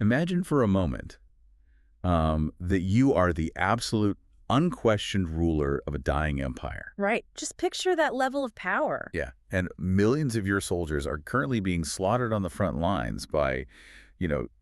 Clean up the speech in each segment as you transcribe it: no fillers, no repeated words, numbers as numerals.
Imagine for a moment that you are the absolute, unquestioned ruler of a dying empire. Right. Just picture that level of power. Yeah, and millions of your soldiers are currently being slaughtered on the front lines by,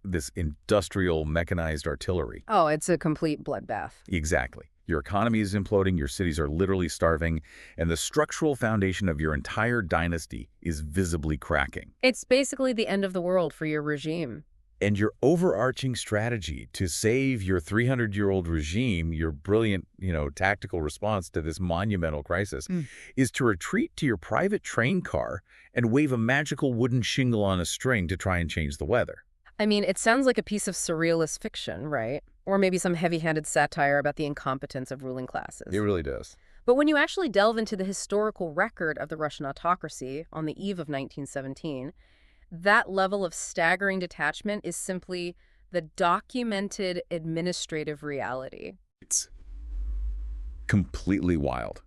this industrial mechanized artillery. Oh, it's a complete bloodbath. Exactly. Your economy is imploding, your cities are literally starving, and the structural foundation of your entire dynasty is visibly cracking. It's basically the end of the world for your regime. And your overarching strategy to save your 300-year-old regime, your brilliant, tactical response to this monumental crisis, is to retreat to your private train car and wave a magical wooden shingle on a string to try and change the weather. I mean, it sounds like a piece of surrealist fiction, right? Or maybe some heavy-handed satire about the incompetence of ruling classes. It really does. But when you actually delve into the historical record of the Russian autocracy on the eve of 1917, that level of staggering detachment is simply the documented administrative reality. It's completely wild.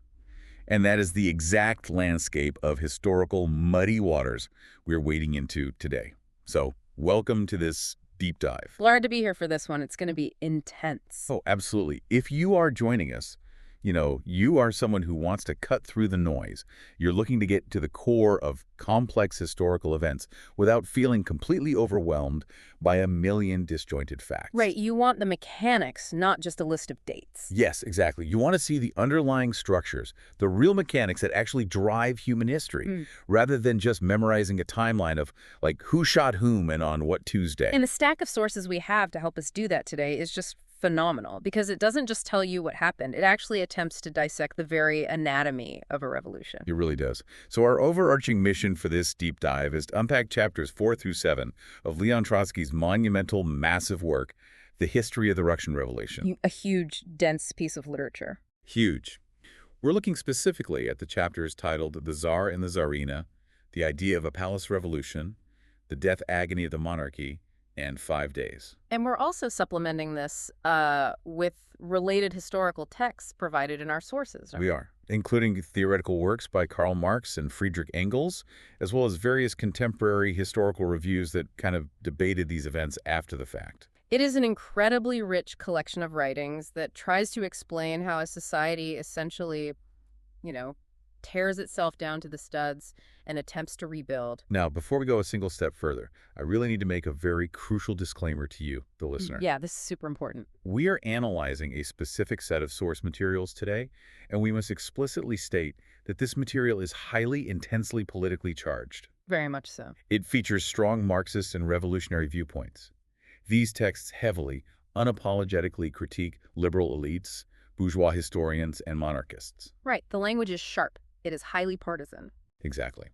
And that is the exact landscape of historical muddy waters we're wading into today. So, welcome to this deep dive. Glad to be here for this one. It's going to be intense. Oh, absolutely. If you are joining us, you are someone who wants to cut through the noise. You're looking to get to the core of complex historical events without feeling completely overwhelmed by a million disjointed facts. Right. You want the mechanics, not just a list of dates. Yes, exactly. You want to see the underlying structures, the real mechanics that actually drive human history, rather than just memorizing a timeline of, like, who shot whom and on what Tuesday. And the stack of sources we have to help us do that today is just phenomenal, because it doesn't just tell you what happened. It actually attempts to dissect the very anatomy of a revolution. It really does. So our overarching mission for this deep dive is to unpack chapters 4 through 7 of Leon Trotsky's monumental, massive work, The History of the Russian Revolution. A huge, dense piece of literature. Huge. We're looking specifically at the chapters titled The Tsar and the Tsarina, The Idea of a Palace Revolution, The Death Agony of the Monarchy, and 5 Days. And we're also supplementing this with related historical texts provided in our sources. We are, including theoretical works by Karl Marx and Friedrich Engels, as well as various contemporary historical reviews that kind of debated these events after the fact. It is an incredibly rich collection of writings that tries to explain how a society essentially, tears itself down to the studs and attempts to rebuild. Now, before we go a single step further, I really need to make a very crucial disclaimer to you, the listener. Yeah, this is super important. We are analyzing a specific set of source materials today, and we must explicitly state that this material is highly, intensely politically charged. Very much so. It features strong Marxist and revolutionary viewpoints. These texts heavily, unapologetically critique liberal elites, bourgeois historians, and monarchists. Right. The language is sharp. It is highly partisan. Exactly.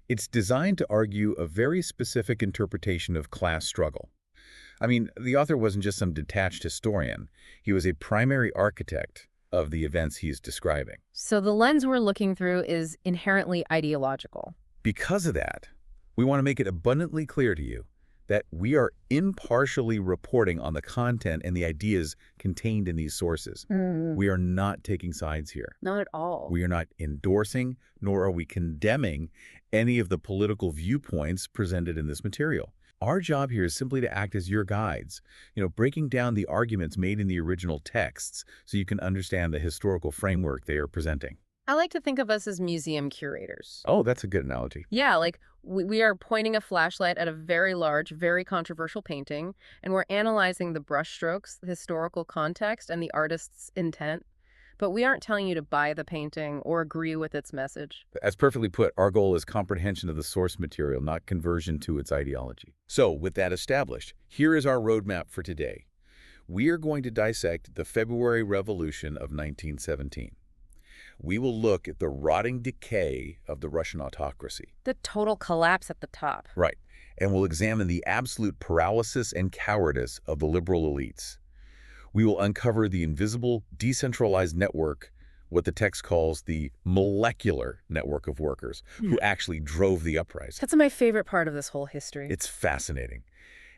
It's designed to argue a very specific interpretation of class struggle. I mean, the author wasn't just some detached historian. He was a primary architect of the events he's describing. So the lens we're looking through is inherently ideological. Because of that, we want to make it abundantly clear to you that we are impartially reporting on the content and the ideas contained in these sources. We are not taking sides here. Not at all. We are not endorsing, nor are we condemning any of the political viewpoints presented in this material. Our job here is simply to act as your guides, breaking down the arguments made in the original texts so you can understand the historical framework they are presenting. I like to think of us as museum curators. Oh, that's a good analogy. Yeah, like we are pointing a flashlight at a very large, very controversial painting, and we're analyzing the brushstrokes, the historical context, and the artist's intent. But we aren't telling you to buy the painting or agree with its message. As perfectly put, our goal is comprehension of the source material, not conversion to its ideology. So, with that established, here is our roadmap for today. We are going to dissect the February Revolution of 1917. We will look at the rotting decay of the Russian autocracy. The total collapse at the top. Right. And we'll examine the absolute paralysis and cowardice of the liberal elites. We will uncover the invisible, decentralized network, what the text calls the molecular network of workers, who actually drove the uprising. That's my favorite part of this whole history. It's fascinating.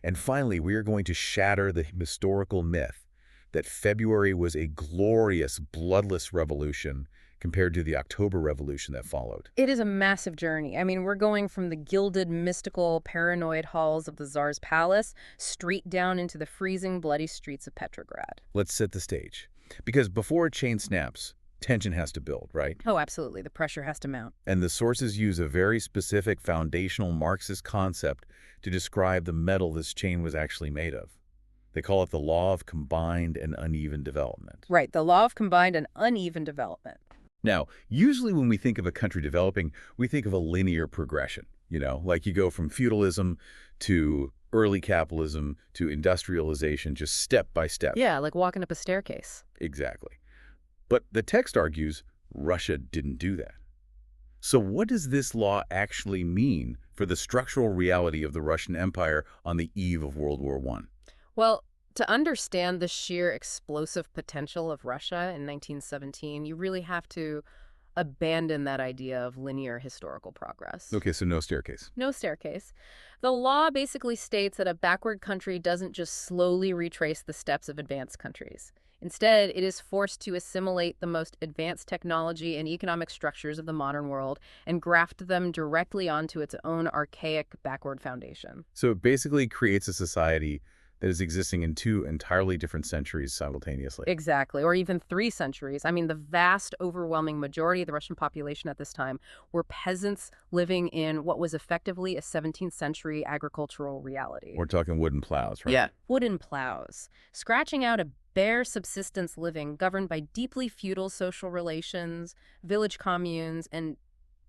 And finally, we are going to shatter the historical myth that February was a glorious, bloodless revolution compared to the October Revolution that followed? It is a massive journey. I mean, we're going from the gilded, mystical, paranoid halls of the Tsar's palace straight down into the freezing, bloody streets of Petrograd. Let's set the stage. Because before a chain snaps, tension has to build, right? Oh, absolutely. The pressure has to mount. And the sources use a very specific foundational Marxist concept to describe the metal this chain was actually made of. They call it the law of combined and uneven development. Right, the law of combined and uneven development. Now, usually when we think of a country developing, we think of a linear progression, like you go from feudalism to early capitalism to industrialization, just step by step. Yeah, like walking up a staircase. Exactly. But the text argues Russia didn't do that. So what does this law actually mean for the structural reality of the Russian Empire on the eve of World War I? Well, to understand the sheer explosive potential of Russia in 1917, you really have to abandon that idea of linear historical progress. Okay, so no staircase. No staircase. The law basically states that a backward country doesn't just slowly retrace the steps of advanced countries. Instead, it is forced to assimilate the most advanced technology and economic structures of the modern world and graft them directly onto its own archaic backward foundation. So it basically creates a society that is existing in two entirely different centuries simultaneously. Exactly, or even 3 centuries. I mean, the vast, overwhelming majority of the Russian population at this time were peasants living in what was effectively a 17th century agricultural reality. We're talking wooden plows, right? Yeah. Wooden plows, scratching out a bare subsistence living governed by deeply feudal social relations, village communes, and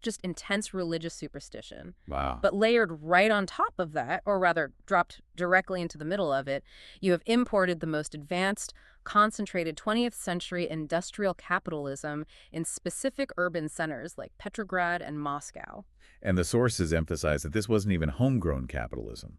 just intense religious superstition. Wow. But layered right on top of that, or rather dropped directly into the middle of it, you have imported the most advanced, concentrated 20th century industrial capitalism in specific urban centers like Petrograd and Moscow. And the sources emphasize that this wasn't even homegrown capitalism.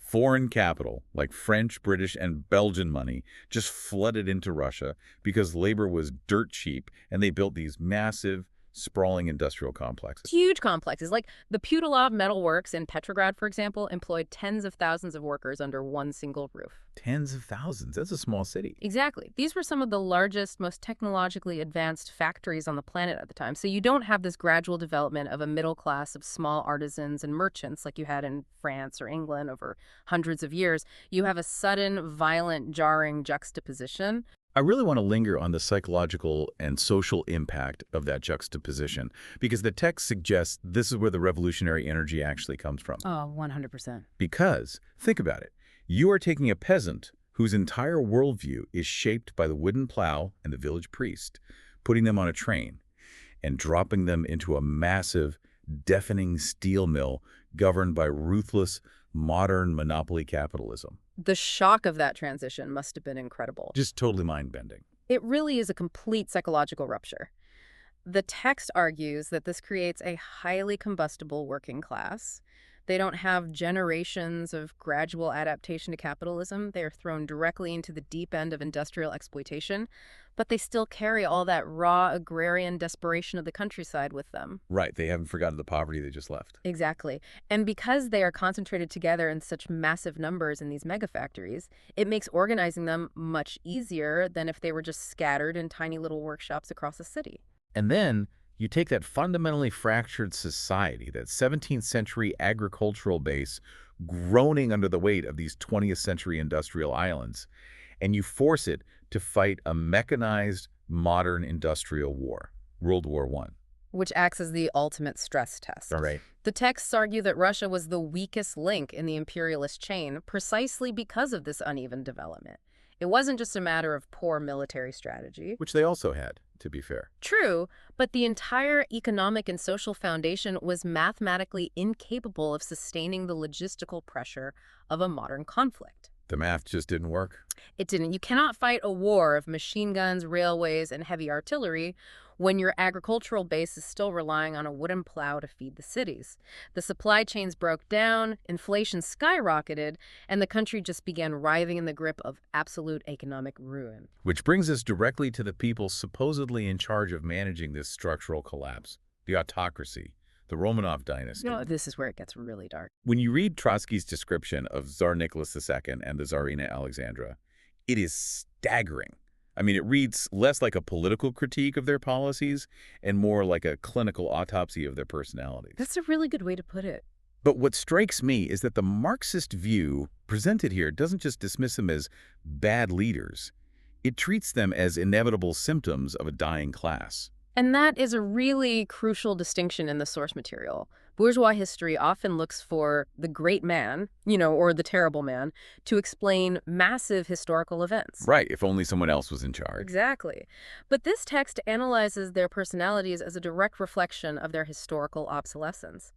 Foreign capital, like French, British, and Belgian money, just flooded into Russia because labor was dirt cheap, and they built these massive, sprawling industrial complexes. Huge complexes, like the Putilov Metal Works in Petrograd, for example, employed tens of thousands of workers under one single roof. Tens of thousands. That's a small city. Exactly. These were some of the largest, most technologically advanced factories on the planet at the time. So you don't have this gradual development of a middle class of small artisans and merchants like you had in France or England over hundreds of years. You have a sudden, violent, jarring juxtaposition. I really want to linger on the psychological and social impact of that juxtaposition, because the text suggests this is where the revolutionary energy actually comes from. Oh, 100%. Because, think about it, you are taking a peasant whose entire worldview is shaped by the wooden plow and the village priest, putting them on a train, and dropping them into a massive, deafening steel mill governed by ruthless, modern monopoly capitalism. The shock of that transition must have been incredible. Just totally mind-bending. It really is a complete psychological rupture. The text argues that this creates a highly combustible working class. They don't have generations of gradual adaptation to capitalism. They are thrown directly into the deep end of industrial exploitation, but they still carry all that raw agrarian desperation of the countryside with them. Right, they haven't forgotten the poverty they just left. Exactly. And because they are concentrated together in such massive numbers in these megafactories, it makes organizing them much easier than if they were just scattered in tiny little workshops across the city. And then you take that fundamentally fractured society, that 17th century agricultural base groaning under the weight of these 20th century industrial islands, and you force it to fight a mechanized modern industrial war, World War I. Which acts as the ultimate stress test. All right. The texts argue that Russia was the weakest link in the imperialist chain precisely because of this uneven development. It wasn't just a matter of poor military strategy. Which they also had, to be fair. True, but the entire economic and social foundation was mathematically incapable of sustaining the logistical pressure of a modern conflict. The math just didn't work. It didn't. You cannot fight a war of machine guns, railways, and heavy artillery when your agricultural base is still relying on a wooden plow to feed the cities. The supply chains broke down, inflation skyrocketed, and the country just began writhing in the grip of absolute economic ruin. Which brings us directly to the people supposedly in charge of managing this structural collapse, the autocracy, the Romanov dynasty. This is where it gets really dark. When you read Trotsky's description of Tsar Nicholas II and the Tsarina Alexandra, it is staggering. I mean, it reads less like a political critique of their policies and more like a clinical autopsy of their personalities. That's a really good way to put it. But what strikes me is that the Marxist view presented here doesn't just dismiss them as bad leaders. It treats them as inevitable symptoms of a dying class. And that is a really crucial distinction in the source material. Bourgeois history often looks for the great man, or the terrible man, to explain massive historical events. Right, if only someone else was in charge. Exactly. But this text analyzes their personalities as a direct reflection of their historical obsolescence.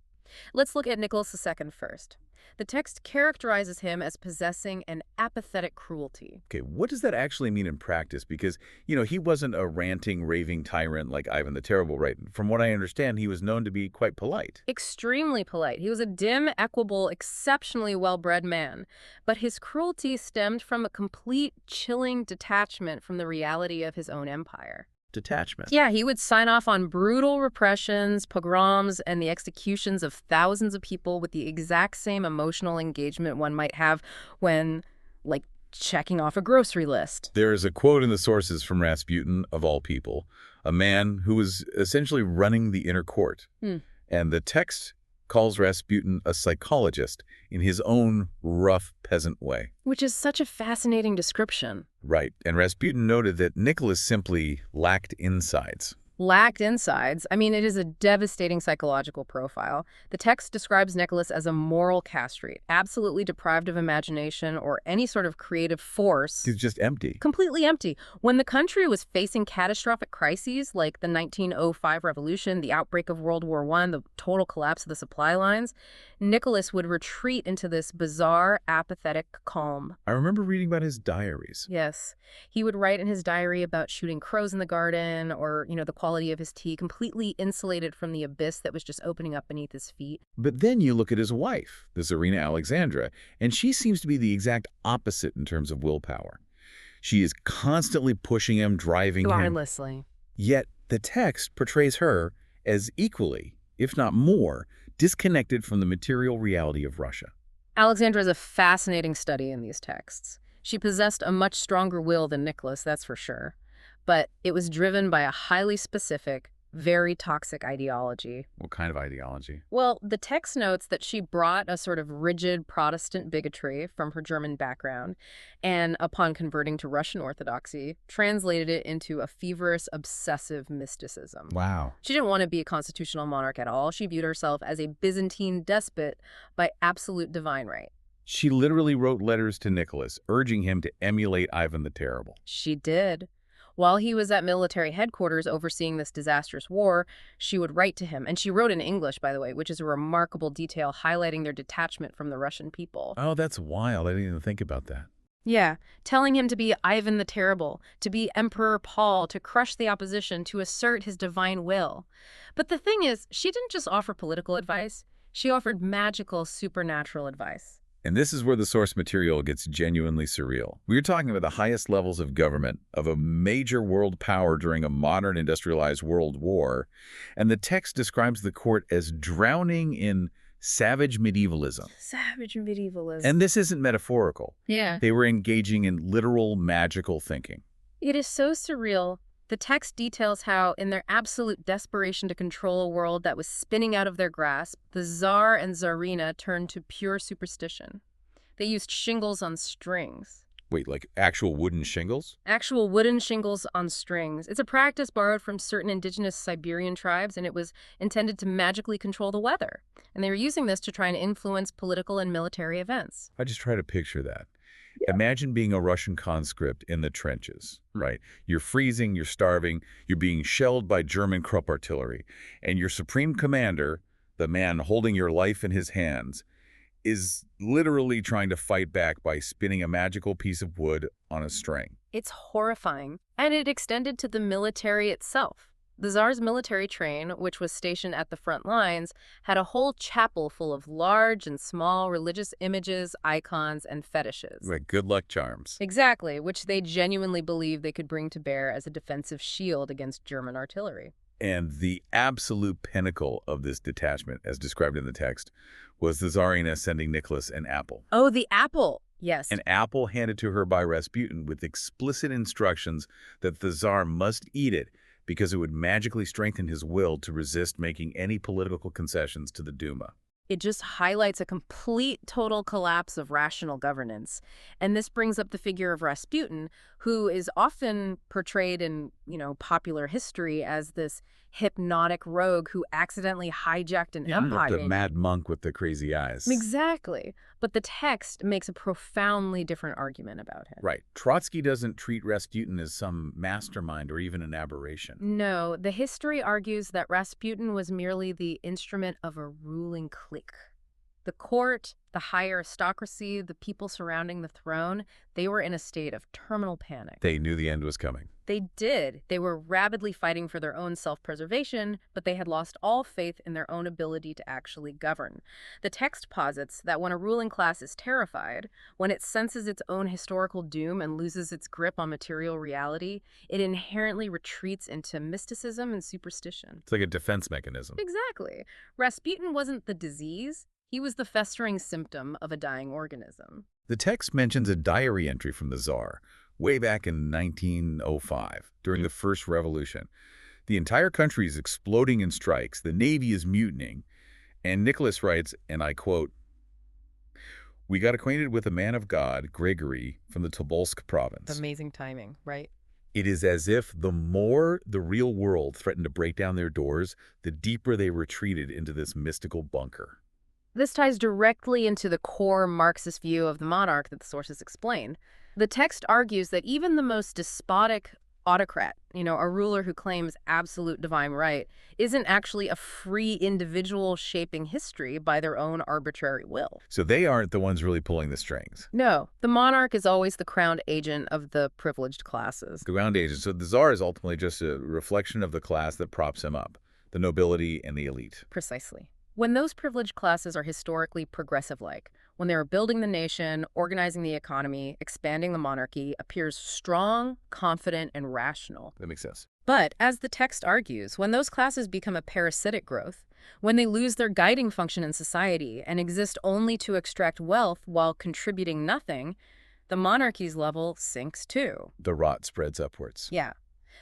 Let's look at Nicholas II first. The text characterizes him as possessing an apathetic cruelty. Okay, what does that actually mean in practice? Because, he wasn't a ranting, raving tyrant like Ivan the Terrible, right? From what I understand, he was known to be quite polite. Extremely polite. He was a dim, equable, exceptionally well-bred man. But his cruelty stemmed from a complete, chilling detachment from the reality of his own empire. Detachment. Yeah, he would sign off on brutal repressions, pogroms, and the executions of thousands of people with the exact same emotional engagement one might have when, checking off a grocery list. There is a quote in the sources from Rasputin, of all people, a man who was essentially running the inner court. And the text calls Rasputin a psychologist in his own rough peasant way. Which is such a fascinating description. Right, and Rasputin noted that Nicholas simply lacked insides. Lacked insides. I mean, it is a devastating psychological profile. The text describes Nicholas as a moral castrate, absolutely deprived of imagination or any sort of creative force. He's just empty. Completely empty. When the country was facing catastrophic crises like the 1905 revolution, the outbreak of World War I, the total collapse of the supply lines, Nicholas would retreat into this bizarre, apathetic calm. I remember reading about his diaries. Yes. He would write in his diary about shooting crows in the garden or, the quality of his tea, completely insulated from the abyss that was just opening up beneath his feet. But then you look at his wife, the Tsarina Alexandra, and she seems to be the exact opposite in terms of willpower. She is constantly pushing him, driving him. Blindlessly. Yet the text portrays her as equally, if not more, disconnected from the material reality of Russia. Alexandra is a fascinating study in these texts. She possessed a much stronger will than Nicholas, that's for sure. But it was driven by a highly specific, very toxic ideology. What kind of ideology? Well, the text notes that she brought a sort of rigid Protestant bigotry from her German background, and upon converting to Russian Orthodoxy, translated it into a feverish, obsessive mysticism. Wow. She didn't want to be a constitutional monarch at all. She viewed herself as a Byzantine despot by absolute divine right. She literally wrote letters to Nicholas, urging him to emulate Ivan the Terrible. She did. While he was at military headquarters overseeing this disastrous war, she would write to him. And she wrote in English, by the way, which is a remarkable detail highlighting their detachment from the Russian people. Oh, that's wild. I didn't even think about that. Yeah, telling him to be Ivan the Terrible, to be Emperor Paul, to crush the opposition, to assert his divine will. But the thing is, she didn't just offer political advice. She offered magical, supernatural advice. And this is where the source material gets genuinely surreal. We're talking about the highest levels of government of a major world power during a modern industrialized world war, and the text describes the court as drowning in savage medievalism. Savage medievalism. And this isn't metaphorical. Yeah. They were engaging in literal magical thinking. It is so surreal. The text details how, in their absolute desperation to control a world that was spinning out of their grasp, the Tsar and Tsarina turned to pure superstition. They used shingles on strings. Wait, like actual wooden shingles? Actual wooden shingles on strings. It's a practice borrowed from certain indigenous Siberian tribes, and it was intended to magically control the weather. And they were using this to try and influence political and military events. I just try to picture that. Yeah. Imagine being a Russian conscript in the trenches, right? You're freezing, you're starving, you're being shelled by German Krupp artillery, and your supreme commander, the man holding your life in his hands, is literally trying to fight back by spinning a magical piece of wood on a string. It's horrifying, and it extended to the military itself. The Tsar's military train, which was stationed at the front lines, had a whole chapel full of large and small religious images, icons, and fetishes. Like good luck charms. Exactly, which they genuinely believed they could bring to bear as a defensive shield against German artillery. And the absolute pinnacle of this detachment, as described in the text, was the Tsarina sending Nicholas an apple. Oh, the apple. Yes. An apple handed to her by Rasputin with explicit instructions that the Tsar must eat it because it would magically strengthen his will to resist making any political concessions to the Duma. It just highlights a complete total collapse of rational governance. And this brings up the figure of Rasputin, who is often portrayed in, popular history as this hypnotic rogue who accidentally hijacked an empire. The mad monk with the crazy eyes. Exactly. But the text makes a profoundly different argument about him. Right. Trotsky doesn't treat Rasputin as some mastermind or even an aberration. No, the history argues that Rasputin was merely the instrument of a ruling clique. The court, the high aristocracy, the people surrounding the throne, they were in a state of terminal panic. They knew the end was coming. They did. They were rabidly fighting for their own self-preservation, but they had lost all faith in their own ability to actually govern. The text posits that when a ruling class is terrified, when it senses its own historical doom and loses its grip on material reality, it inherently retreats into mysticism and superstition. It's like a defense mechanism. Exactly. Rasputin wasn't the disease. He was the festering symptom of a dying organism. The text mentions a diary entry from the Tsar, way back in 1905, during the First Revolution. The entire country is exploding in strikes, the Navy is mutinying, and Nicholas writes, and I quote, "We got acquainted with a man of God, Gregory, from the Tobolsk province." Amazing timing, right? It is as if the more the real world threatened to break down their doors, the deeper they retreated into this mystical bunker. This ties directly into the core Marxist view of the monarch that the sources explain. The text argues that even the most despotic autocrat, a ruler who claims absolute divine right, isn't actually a free individual shaping history by their own arbitrary will. So they aren't the ones really pulling the strings. No, the monarch is always the crowned agent of the privileged classes. The ground agent. So the Tsar is ultimately just a reflection of the class that props him up, the nobility and the elite. Precisely. When those privileged classes are historically progressive-like, when they are building the nation, organizing the economy, expanding the monarchy, appears strong, confident, and rational. That makes sense. But, as the text argues, when those classes become a parasitic growth, when they lose their guiding function in society and exist only to extract wealth while contributing nothing, the monarchy's level sinks too. The rot spreads upwards. Yeah.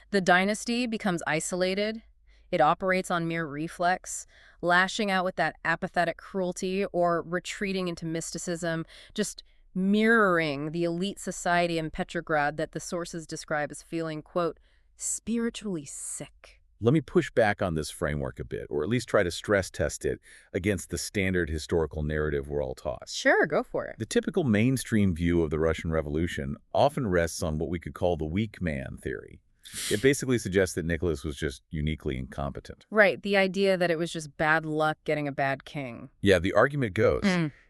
The dynasty becomes isolated. It operates on mere reflex, lashing out with that apathetic cruelty or retreating into mysticism, just mirroring the elite society in Petrograd that the sources describe as feeling, quote, spiritually sick. Let me push back on this framework a bit, or at least try to stress test it against the standard historical narrative we're all taught. Sure, go for it. The typical mainstream view of the Russian Revolution often rests on what we could call the weak man theory. It basically suggests that Nicholas was just uniquely incompetent. Right, the idea that it was just bad luck getting a bad king. Yeah, the argument goes,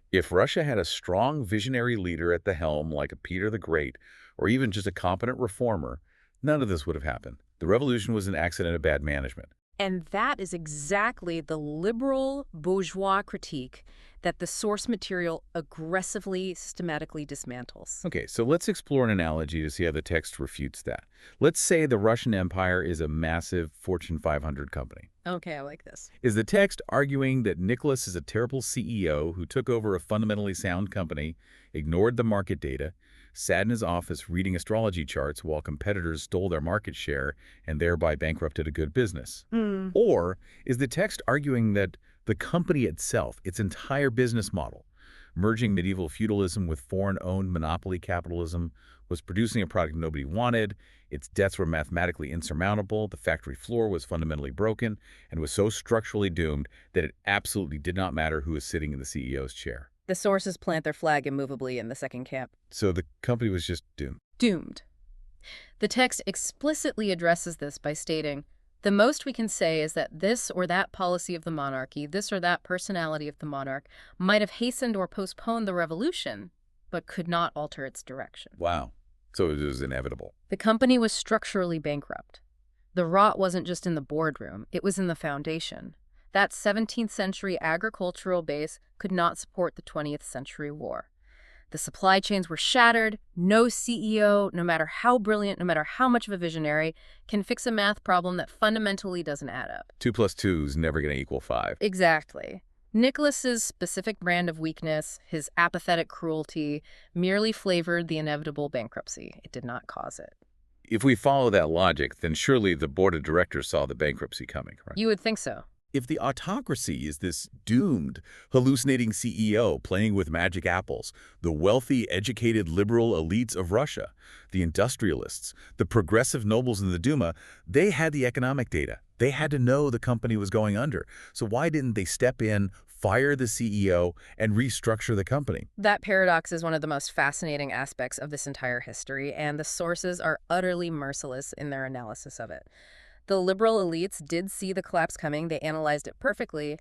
if Russia had a strong visionary leader at the helm like a Peter the Great, or even just a competent reformer, none of this would have happened. The revolution was an accident of bad management. And that is exactly the liberal bourgeois critique that the source material aggressively, systematically dismantles. Okay, so let's explore an analogy to see how the text refutes that. Let's say the Russian Empire is a massive Fortune 500 company. Okay, I like this. Is the text arguing that Nicholas is a terrible CEO who took over a fundamentally sound company, ignored the market data, sat in his office reading astrology charts while competitors stole their market share and thereby bankrupted a good business? Or is the text arguing that the company itself, its entire business model, merging medieval feudalism with foreign-owned monopoly capitalism, was producing a product nobody wanted, its debts were mathematically insurmountable, the factory floor was fundamentally broken, and was so structurally doomed that it absolutely did not matter who was sitting in the CEO's chair? The sources plant their flag immovably in the second camp. So the company was just doomed. Doomed. The text explicitly addresses this by stating, the most we can say is that this or that policy of the monarchy, this or that personality of the monarch, might have hastened or postponed the revolution, but could not alter its direction. Wow. So it was inevitable. The company was structurally bankrupt. The rot wasn't just in the boardroom, it was in the foundation. That 17th century agricultural base could not support the 20th century war. The supply chains were shattered. No CEO, no matter how brilliant, no matter how much of a visionary, can fix a math problem that fundamentally doesn't add up. 2 plus 2 is never going to equal 5. Exactly. Nicholas's specific brand of weakness, his apathetic cruelty, merely flavored the inevitable bankruptcy. It did not cause it. If we follow that logic, then surely the board of directors saw the bankruptcy coming, right? You would think so. If the autocracy is this doomed, hallucinating CEO playing with magic apples, the wealthy, educated, liberal elites of Russia, the industrialists, the progressive nobles in the Duma, they had the economic data. They had to know the company was going under. So why didn't they step in, fire the CEO, and restructure the company? That paradox is one of the most fascinating aspects of this entire history, and the sources are utterly merciless in their analysis of it. The liberal elites did see the collapse coming. They analyzed it perfectly,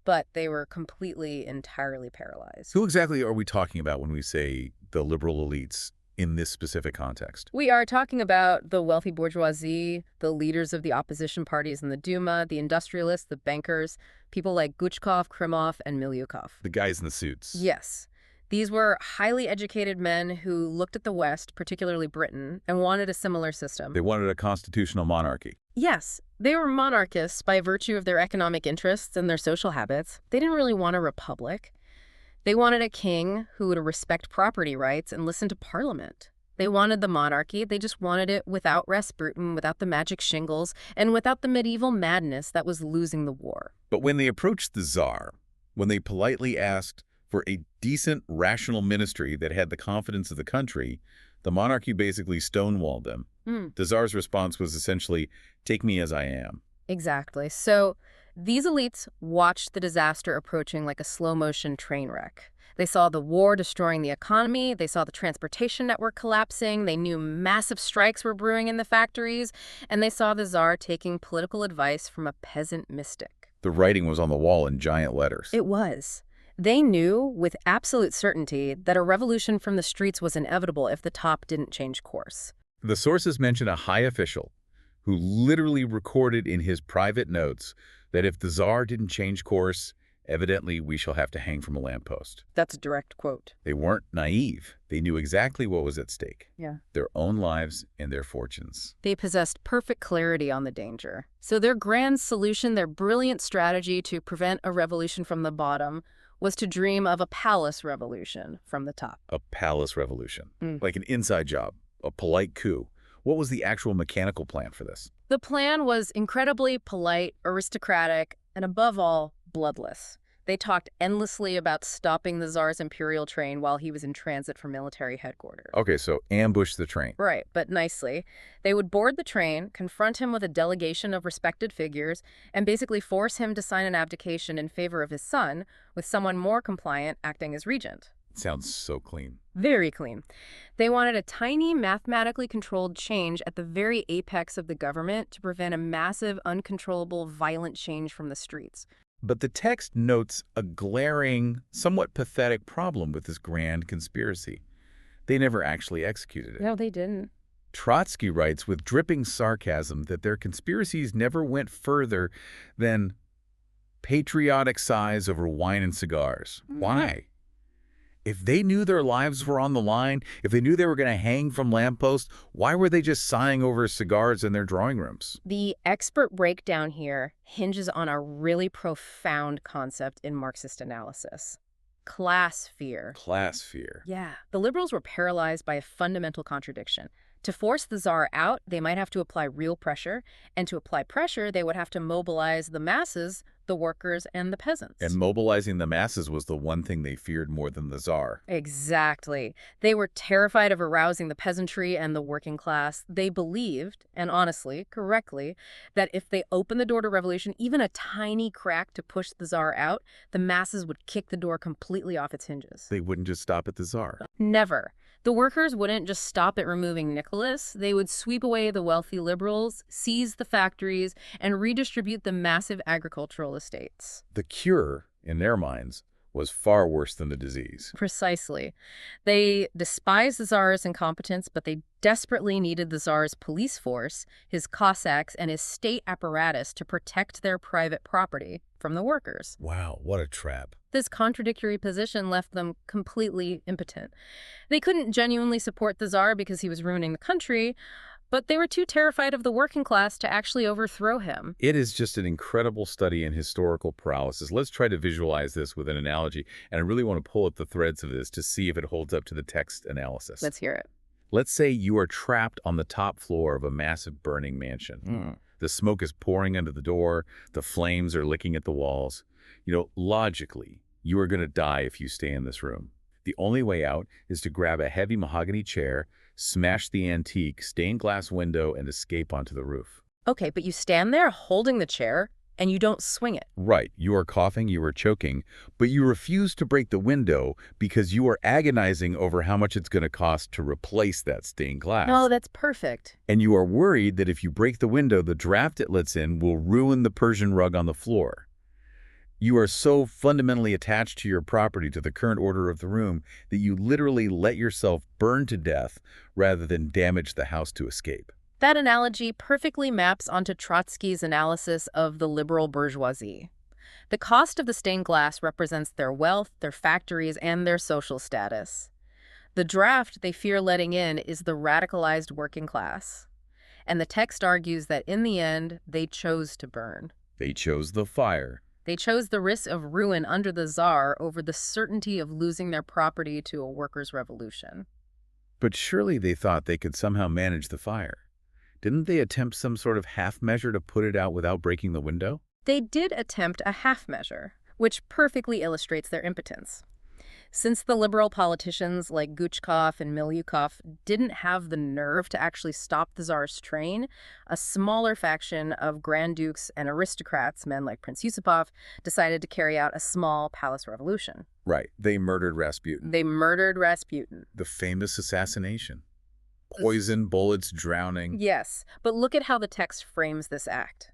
but they were entirely paralyzed. Who exactly are we talking about when we say the liberal elites in this specific context? We are talking about the wealthy bourgeoisie, the leaders of the opposition parties in the Duma, the industrialists, the bankers, people like Guchkov, Krymov, and Milyukov. The guys in the suits. Yes. These were highly educated men who looked at the West, particularly Britain, and wanted a similar system. They wanted a constitutional monarchy. Yes, they were monarchists by virtue of their economic interests and their social habits. They didn't really want a republic. They wanted a king who would respect property rights and listen to parliament. They wanted the monarchy. They just wanted it without Rasputin, without the magic shingles, and without the medieval madness that was losing the war. But when they approached the Tsar, when they politely asked for a decent, rational ministry that had the confidence of the country, the monarchy basically stonewalled them. The Tsar's response was essentially, take me as I am. Exactly. So these elites watched the disaster approaching like a slow-motion train wreck. They saw the war destroying the economy. They saw the transportation network collapsing. They knew massive strikes were brewing in the factories. And they saw the Tsar taking political advice from a peasant mystic. The writing was on the wall in giant letters. It was. They knew with absolute certainty that a revolution from the streets was inevitable if the top didn't change course. The sources mention a high official who literally recorded in his private notes that if the Tsar didn't change course, evidently we shall have to hang from a lamppost. That's a direct quote. They weren't naive. They knew exactly what was at stake. Yeah. Their own lives and their fortunes. They possessed perfect clarity on the danger. So their grand solution, their brilliant strategy to prevent a revolution from the bottom, was to dream of a palace revolution from the top. A palace revolution. Like an inside job. A polite coup. What was the actual mechanical plan for this? The plan was incredibly polite, aristocratic, and above all, bloodless. They talked endlessly about stopping the Tsar's imperial train while he was in transit for military headquarters. Okay, so ambush the train. Right, but nicely. They would board the train, confront him with a delegation of respected figures, and basically force him to sign an abdication in favor of his son, with someone more compliant acting as regent. Sounds so clean. Very clean. They wanted a tiny, mathematically controlled change at the very apex of the government to prevent a massive, uncontrollable, violent change from the streets. But the text notes a glaring, somewhat pathetic problem with this grand conspiracy. They never actually executed it. No, they didn't. Trotsky writes with dripping sarcasm that their conspiracies never went further than patriotic sighs over wine and cigars. Why? If they knew their lives were on the line, if they knew they were going to hang from lampposts, why were they just sighing over cigars in their drawing rooms? The expert breakdown here hinges on a really profound concept in Marxist analysis. Class fear. Class fear. Yeah. The liberals were paralyzed by a fundamental contradiction. To force the Tsar out, they might have to apply real pressure, and to apply pressure, they would have to mobilize the masses, the workers, and the peasants. And mobilizing the masses was the one thing they feared more than the Tsar. Exactly. They were terrified of arousing the peasantry and the working class. They believed, and honestly, correctly, that if they opened the door to revolution, even a tiny crack to push the Tsar out, the masses would kick the door completely off its hinges. They wouldn't just stop at the Tsar. Never. The workers wouldn't just stop at removing Nicholas. They would sweep away the wealthy liberals, seize the factories, and redistribute the massive agricultural estates. The cure, in their minds, was far worse than the disease. Precisely. They despised the Tsar's incompetence, but they desperately needed the Tsar's police force, his Cossacks, and his state apparatus to protect their private property from the workers. Wow, what a trap. This contradictory position left them completely impotent. They couldn't genuinely support the Tsar because he was ruining the country, but they were too terrified of the working class to actually overthrow him. It is just an incredible study in historical paralysis. Let's try to visualize this with an analogy, and I really want to pull up the threads of this to see if it holds up to the text analysis. Let's hear it. Let's say you are trapped on the top floor of a massive burning mansion. The smoke is pouring under the door, the flames are licking at the walls. Logically, you are going to die if you stay in this room. The only way out is to grab a heavy mahogany chair, smash the antique stained glass window, and escape onto the roof. Okay, but you stand there holding the chair, and you don't swing it. Right. You are coughing, you are choking, but you refuse to break the window because you are agonizing over how much it's going to cost to replace that stained glass. No, that's perfect. And you are worried that if you break the window, the draft it lets in will ruin the Persian rug on the floor. You are so fundamentally attached to your property, to the current order of the room, that you literally let yourself burn to death rather than damage the house to escape. That analogy perfectly maps onto Trotsky's analysis of the liberal bourgeoisie. The cost of the stained glass represents their wealth, their factories, and their social status. The draft they fear letting in is the radicalized working class. And the text argues that in the end, they chose to burn. They chose the fire. They chose the risk of ruin under the Tsar over the certainty of losing their property to a workers' revolution. But surely they thought they could somehow manage the fire. Didn't they attempt some sort of half measure to put it out without breaking the window? They did attempt a half measure, which perfectly illustrates their impotence. Since the liberal politicians like Guchkov and Milyukov didn't have the nerve to actually stop the Tsar's train, a smaller faction of Grand Dukes and aristocrats, men like Prince Yusupov, decided to carry out a small palace revolution. Right. They murdered Rasputin. They murdered Rasputin. The famous assassination. Poison, bullets, drowning. Yes, but look at how the text frames this act.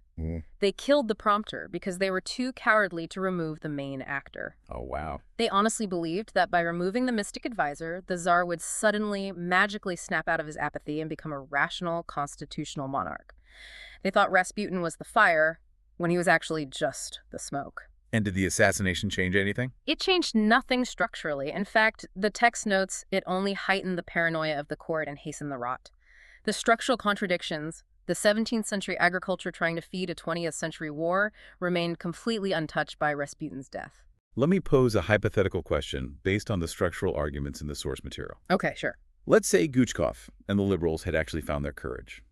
They killed the prompter because they were too cowardly to remove the main actor. Oh, wow. They honestly believed that by removing the mystic advisor, the Tsar would suddenly, magically snap out of his apathy and become a rational, constitutional monarch. They thought Rasputin was the fire when he was actually just the smoke. And did the assassination change anything? It changed nothing structurally. In fact, the text notes it only heightened the paranoia of the court and hastened the rot. The structural contradictions, the 17th century agriculture trying to feed a 20th century war, remained completely untouched by Rasputin's death. Let me pose a hypothetical question based on the structural arguments in the source material. Okay, sure. Let's say Guchkov and the liberals had actually found their courage.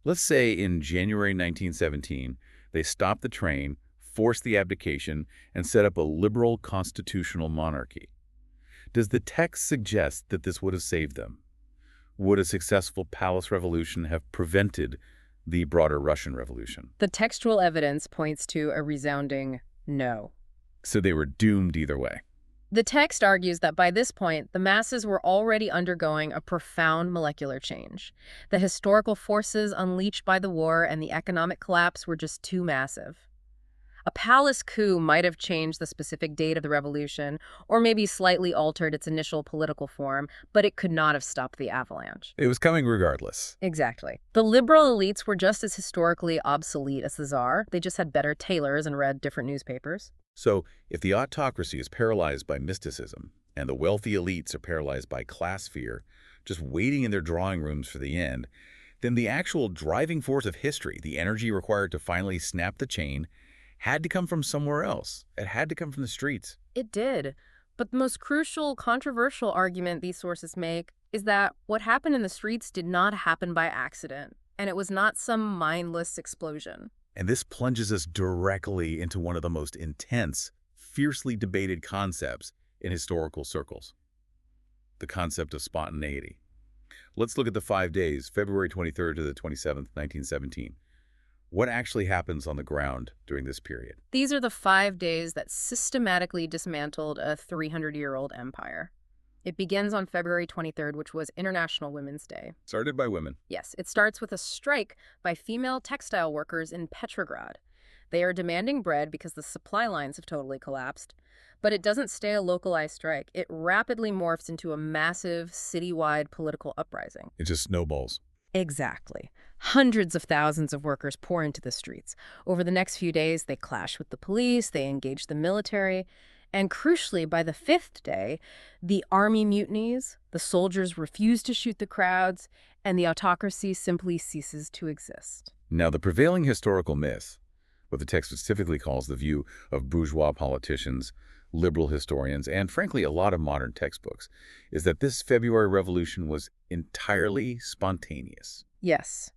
Let's say in January 1917, they stopped the train, forced the abdication, and set up a liberal constitutional monarchy. Does the text suggest that this would have saved them? Would a successful palace revolution have prevented the broader Russian Revolution? The textual evidence points to a resounding no. So they were doomed either way. The text argues that by this point, the masses were already undergoing a profound molecular change. The historical forces unleashed by the war and the economic collapse were just too massive. A palace coup might have changed the specific date of the revolution, or maybe slightly altered its initial political form, but it could not have stopped the avalanche. It was coming regardless. Exactly. The liberal elites were just as historically obsolete as the Tsar. They just had better tailors and read different newspapers. So, if the autocracy is paralyzed by mysticism, and the wealthy elites are paralyzed by class fear, just waiting in their drawing rooms for the end, then the actual driving force of history, the energy required to finally snap the chain, had to come from somewhere else. It had to come from the streets. It did. But the most crucial, controversial argument these sources make is that what happened in the streets did not happen by accident, and it was not some mindless explosion. And this plunges us directly into one of the most intense, fiercely debated concepts in historical circles: the concept of spontaneity. Let's look at the 5 days, February 23rd to the 27th, 1917. What actually happens on the ground during this period? These are the 5 days that systematically dismantled a 300-year-old empire. It begins on February 23rd, which was International Women's Day. Started by women. Yes, it starts with a strike by female textile workers in Petrograd. They are demanding bread because the supply lines have totally collapsed. But it doesn't stay a localized strike. It rapidly morphs into a massive, citywide political uprising. It just snowballs. Exactly. Hundreds of thousands of workers pour into the streets. Over the next few days, they clash with the police, they engage the military, and crucially, by the fifth day, the army mutinies, the soldiers refuse to shoot the crowds, and the autocracy simply ceases to exist. Now, the prevailing historical myth, what the text specifically calls the view of bourgeois politicians, liberal historians, and frankly a lot of modern textbooks, is that this February Revolution was entirely spontaneous. Yes.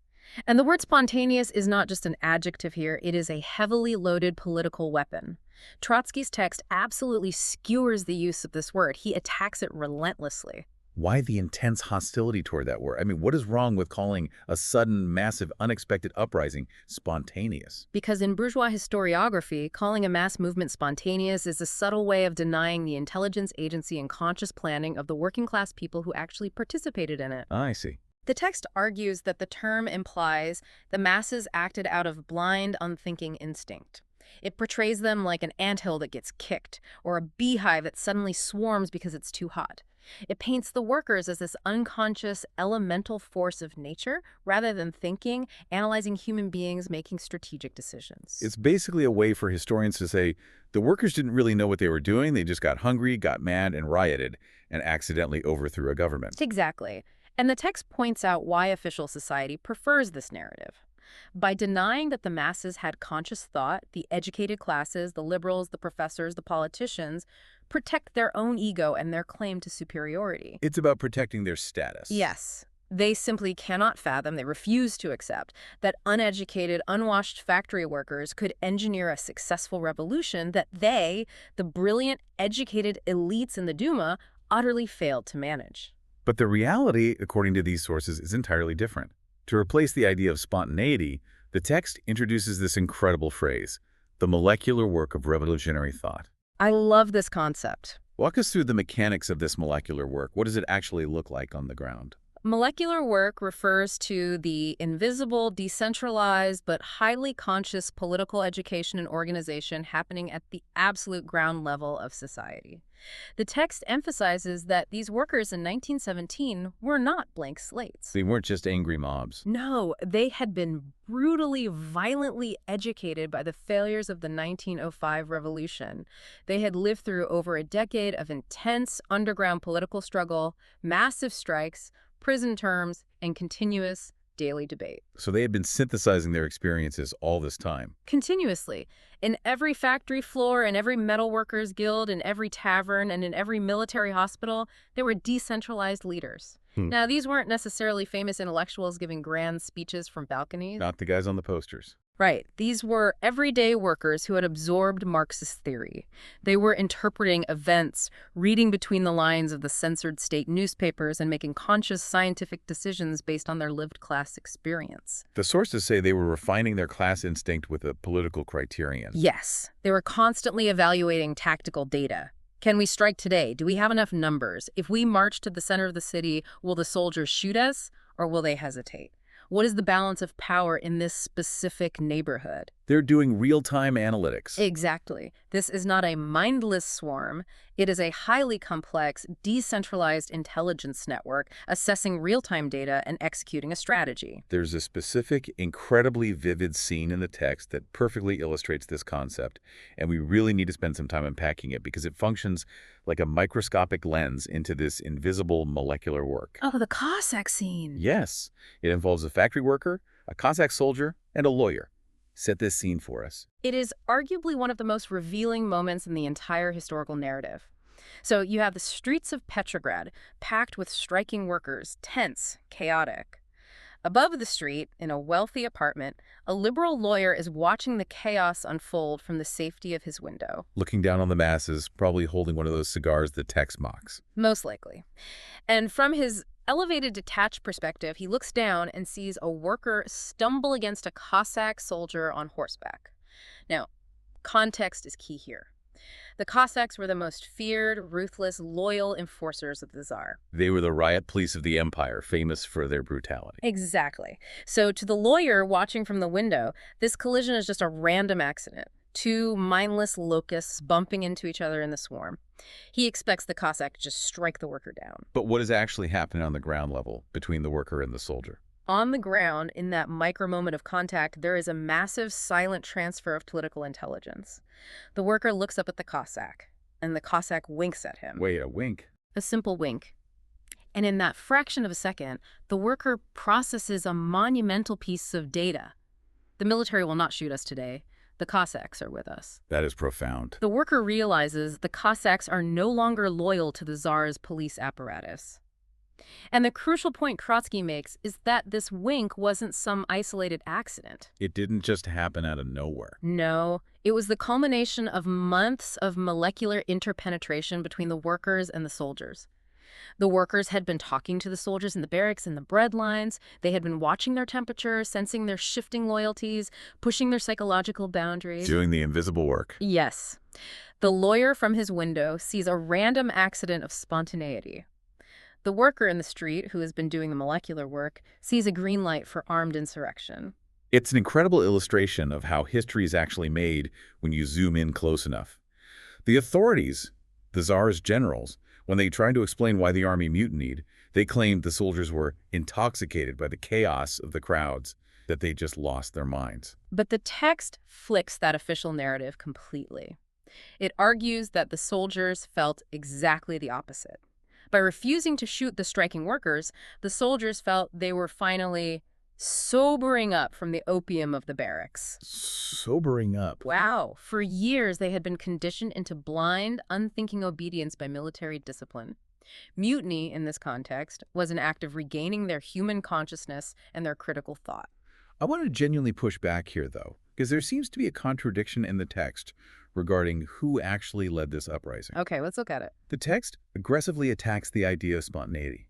And the word spontaneous is not just an adjective here, it is a heavily loaded political weapon. Trotsky's text absolutely skewers the use of this word. He attacks it relentlessly. Why the intense hostility toward that word? I mean, what is wrong with calling a sudden, massive, unexpected uprising spontaneous? Because in bourgeois historiography, calling a mass movement spontaneous is a subtle way of denying the intelligence, agency, and conscious planning of the working-class people who actually participated in it. I see. The text argues that the term implies the masses acted out of blind, unthinking instinct. It portrays them like an anthill that gets kicked, or a beehive that suddenly swarms because it's too hot. It paints the workers as this unconscious, elemental force of nature, rather than thinking, analyzing human beings, making strategic decisions. It's basically a way for historians to say the workers didn't really know what they were doing, they just got hungry, got mad, and rioted, and accidentally overthrew a government. Exactly. And the text points out why official society prefers this narrative. By denying that the masses had conscious thought, the educated classes, the liberals, the professors, the politicians, protect their own ego and their claim to superiority. It's about protecting their status. Yes. They simply cannot fathom, they refuse to accept, that uneducated, unwashed factory workers could engineer a successful revolution that they, the brilliant, educated elites in the Duma, utterly failed to manage. But the reality, according to these sources, is entirely different. To replace the idea of spontaneity, the text introduces this incredible phrase, the molecular work of revolutionary thought. I love this concept. Walk us through the mechanics of this molecular work. What does it actually look like on the ground? Molecular work refers to the invisible, decentralized, but highly conscious political education and organization happening at the absolute ground level of society. The text emphasizes that these workers in 1917 were not blank slates. They weren't just angry mobs. No, they had been brutally, violently educated by the failures of the 1905 revolution. They had lived through over a decade of intense underground political struggle, massive strikes, prison terms, and continuous daily debate. So they had been synthesizing their experiences all this time. Continuously. In every factory floor, in every metalworkers guild, in every tavern, and in every military hospital, there were decentralized leaders. Now, these weren't necessarily famous intellectuals giving grand speeches from balconies. Not the guys on the posters. Right. These were everyday workers who had absorbed Marxist theory. They were interpreting events, reading between the lines of the censored state newspapers, and making conscious scientific decisions based on their lived class experience. The sources say they were refining their class instinct with a political criterion. Yes. They were constantly evaluating tactical data. Can we strike today? Do we have enough numbers? If we march to the center of the city, will the soldiers shoot us, or will they hesitate? What is the balance of power in this specific neighborhood? They're doing real-time analytics. Exactly. This is not a mindless swarm. It is a highly complex, decentralized intelligence network assessing real-time data and executing a strategy. There's a specific, incredibly vivid scene in the text that perfectly illustrates this concept, and we really need to spend some time unpacking it because it functions like a microscopic lens into this invisible molecular work. Oh, the Cossack scene. Yes, it involves a factory worker, a Cossack soldier, and a lawyer. Set this scene for us. It is arguably one of the most revealing moments in the entire historical narrative. So you have the streets of Petrograd packed with striking workers, tense, chaotic. Above the street, in a wealthy apartment, a liberal lawyer is watching the chaos unfold from the safety of his window. Looking down on the masses, probably holding one of those cigars the text mocks. Most likely. And from his elevated, detached perspective, he looks down and sees a worker stumble against a Cossack soldier on horseback. Now, context is key here. The Cossacks were the most feared, ruthless, loyal enforcers of the Tsar. They were the riot police of the empire, famous for their brutality. Exactly. So to the lawyer watching from the window, this collision is just a random accident. two mindless locusts bumping into each other in the swarm. He expects the Cossack to just strike the worker down. But what is actually happening on the ground level between the worker and the soldier? On the ground, in that micro moment of contact, there is a massive silent transfer of political intelligence. The worker looks up at the Cossack, and the Cossack winks at him. Wait, a wink? A simple wink. And in that fraction of a second, the worker processes a monumental piece of data. The military will not shoot us today. The Cossacks are with us. That is profound. The worker realizes the Cossacks are no longer loyal to the Tsar's police apparatus. And the crucial point Trotsky makes is that this wink wasn't some isolated accident. It didn't just happen out of nowhere. No, it was the culmination of months of molecular interpenetration between the workers and the soldiers. The workers had been talking to the soldiers in the barracks and the bread lines. They had been watching their temperature, sensing their shifting loyalties, pushing their psychological boundaries. Doing the invisible work. Yes. The lawyer from his window sees a random accident of spontaneity. The worker in the street, who has been doing the molecular work, sees a green light for armed insurrection. It's an incredible illustration of how history is actually made when you zoom in close enough. The authorities, the Tsar's generals, when they tried to explain why the army mutinied, they claimed the soldiers were intoxicated by the chaos of the crowds, that they just lost their minds. But the text flicks that official narrative completely. It argues that the soldiers felt exactly the opposite. By refusing to shoot the striking workers, the soldiers felt they were finally sobering up from the opium of the barracks. Sobering up. Wow. For years, they had been conditioned into blind, unthinking obedience by military discipline. Mutiny, in this context, was an act of regaining their human consciousness and their critical thought. I want to genuinely push back here, though, because there seems to be a contradiction in the text regarding who actually led this uprising. Okay, let's look at it. The text aggressively attacks the idea of spontaneity,